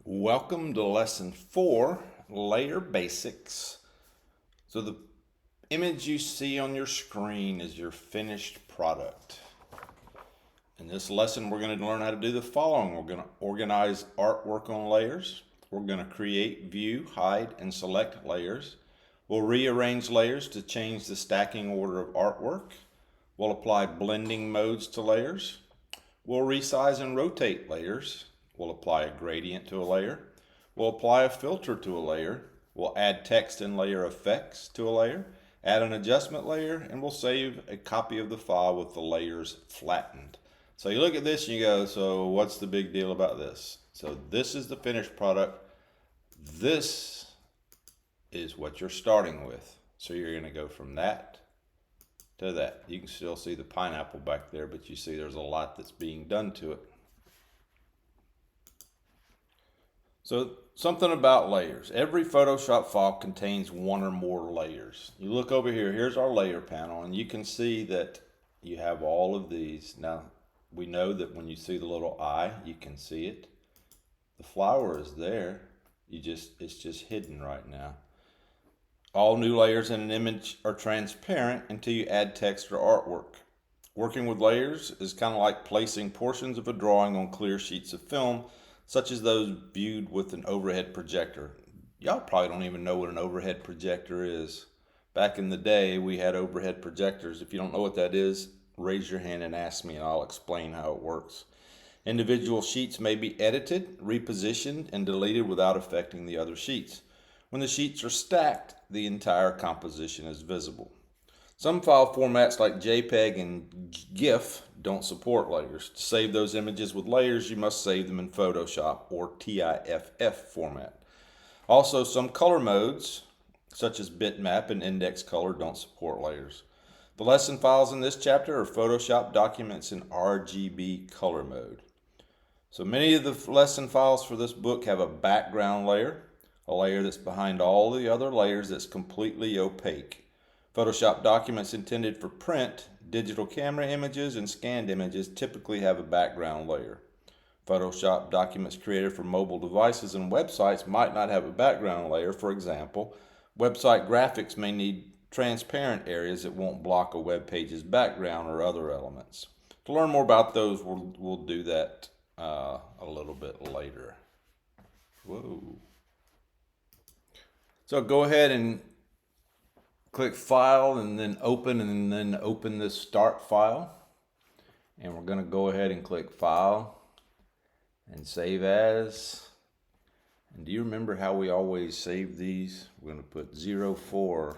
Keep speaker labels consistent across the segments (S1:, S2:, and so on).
S1: Welcome to lesson 4, layer basics. So the image you see on your screen is your finished product. In this lesson, we're going to learn how to do the following. We're going to organize artwork on layers. We're going to create, view, hide, and select layers. We'll rearrange layers to change the stacking order of artwork. We'll apply blending modes to layers. We'll resize and rotate layers. We'll apply a gradient to a layer. We'll apply a filter to a layer. We'll add text and layer effects to a layer, add an adjustment layer, and we'll save a copy of the file with the layers flattened. So you look at this and you go, so what's the big deal about this? So this is the finished product. This is what you're starting with. So you're going to go from that to that. You can still see the pineapple back there, but you see there's a lot that's being done to it. So something about layers. Every Photoshop file contains one or more layers. You look over here, here's our layer panel, and you can see that you have all of these. Now, we know that when you see the little eye, you can see it. The flower is there. It's just hidden right now. All new layers in an image are transparent until you add text or artwork. Working with layers is kind of like placing portions of a drawing on clear sheets of film, such as those viewed with an overhead projector. Y'all probably don't even know what an overhead projector is. Back in the day, we had overhead projectors. If you don't know what that is, raise your hand and ask me and I'll explain how it works. Individual sheets may be edited, repositioned, and deleted without affecting the other sheets. When the sheets are stacked, the entire composition is visible. Some file formats like JPEG and GIF don't support layers. To save those images with layers, you must save them in Photoshop or TIFF format. Also, some color modes, such as bitmap and index color, don't support layers. The lesson files in this chapter are Photoshop documents in RGB color mode. So many of the lesson files for this book have a background layer, a layer that's behind all the other layers that's completely opaque. Photoshop documents intended for print, digital camera images, and scanned images typically have a background layer. Photoshop documents created for mobile devices and websites might not have a background layer. For example, website graphics may need transparent areas that won't block a web page's background or other elements. To learn more about those, we'll do that a little bit later. Whoa. So go ahead and click File and then open this Start File. And we're going to go ahead and click File and Save As. And do you remember how we always save these? We're going to put 04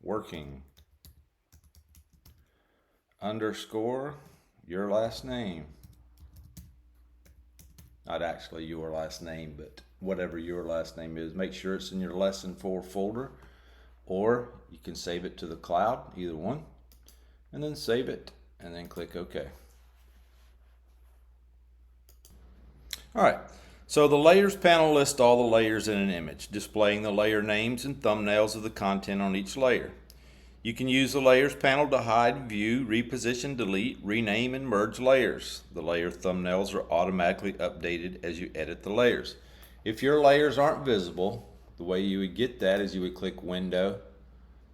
S1: working underscore your last name. Not actually your last name, but whatever your last name is. Make sure it's in your lesson 4 folder, or you can save it to the cloud, either one, and then save it and then click OK. All right, so the layers panel lists all the layers in an image, displaying the layer names and thumbnails of the content on each layer. You can use the layers panel to hide, view, reposition, delete, rename, and merge layers. The layer thumbnails are automatically updated as you edit the layers. If your layers aren't visible, the way you would get that is you would click Window.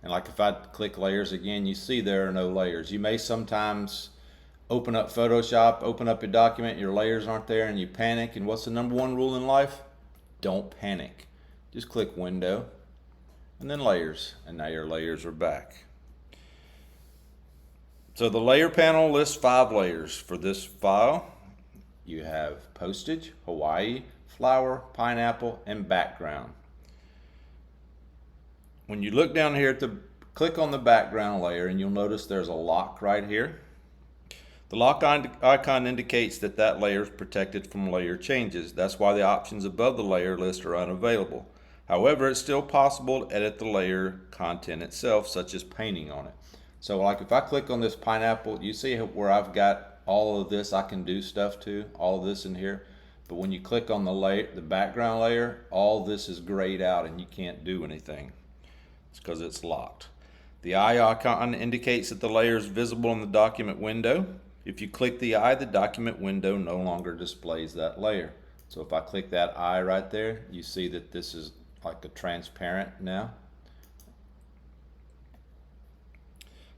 S1: And like if I click Layers again, you see there are no layers. You may sometimes open up Photoshop, open up your document, your layers aren't there, and you panic. And what's the number one rule in life? Don't panic. Just click Window and then Layers, and now your layers are back. So the layer panel lists 5 layers for this file. You have postage, Hawaii, flower, pineapple, and background. When you look down here click on the background layer, and you'll notice there's a lock right here. The lock icon indicates that layer is protected from layer changes. That's why the options above the layer list are unavailable. However, it's still possible to edit the layer content itself, such as painting on it. So like if I click on this pineapple, you see where I've got all of this I can do stuff to, all of this in here. But when you click on the background layer, all this is grayed out and you can't do anything. It's because it's locked. The eye icon indicates that the layer is visible in the document window. If you click the eye, the document window no longer displays that layer. So if I click that eye right there, you see that this is like a transparent now.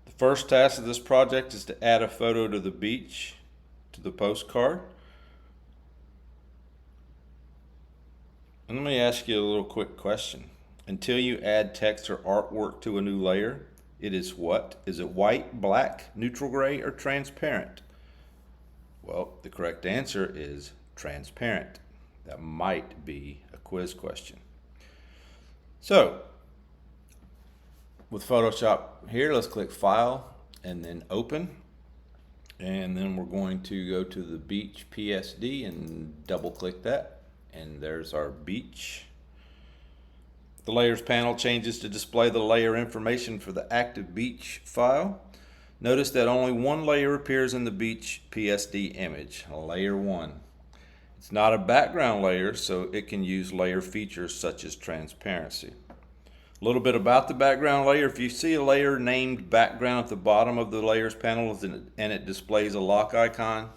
S1: The first task of this project is to add a photo to the beach to the postcard. And let me ask you a little quick question. Until you add text or artwork to a new layer, it is what? Is it white, black, neutral gray, or transparent? Well, the correct answer is transparent. That might be a quiz question. So, with Photoshop here, let's click File and then Open. And then we're going to go to the beach PSD and double click that. And there's our beach. The Layers panel changes to display the layer information for the active beach file. Notice that only one layer appears in the beach PSD image, layer 1. It's not a background layer, so it can use layer features such as transparency. A little bit about the background layer. If you see a layer named background at the bottom of the Layers panel and it displays a lock icon,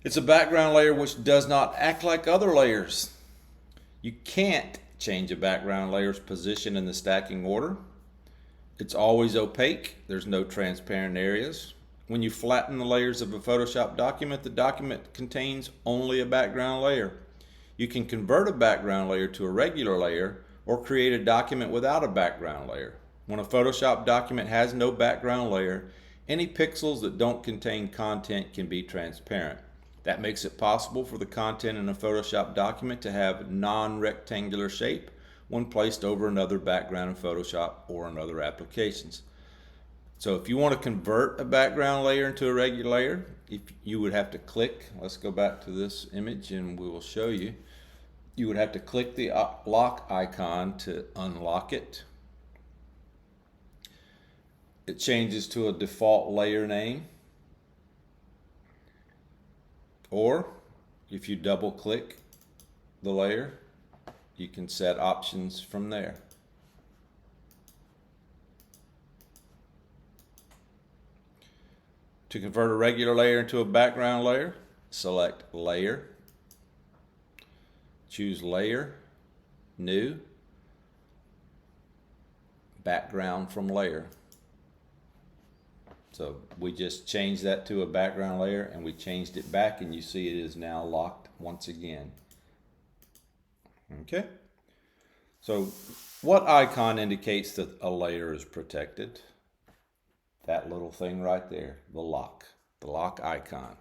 S1: it's a background layer which does not act like other layers. You can't change a background layer's position in the stacking order. It's always opaque. There's no transparent areas. When you flatten the layers of a Photoshop document, the document contains only a background layer. You can convert a background layer to a regular layer or create a document without a background layer. When a Photoshop document has no background layer, any pixels that don't contain content can be transparent. That makes it possible for the content in a Photoshop document to have non-rectangular shape when placed over another background in Photoshop or in other applications. So if you want to convert a background layer into a regular layer, you would have to click, let's go back to this image and we will show you. You would have to click the lock icon to unlock it. It changes to a default layer name. Or if you double click the layer, you can set options from there. To convert a regular layer into a background layer, select Layer, choose Layer, New, Background from Layer. So we just changed that to a background layer and we changed it back and you see it is now locked once again. Okay. So what icon indicates that a layer is protected? That little thing right there, the lock icon.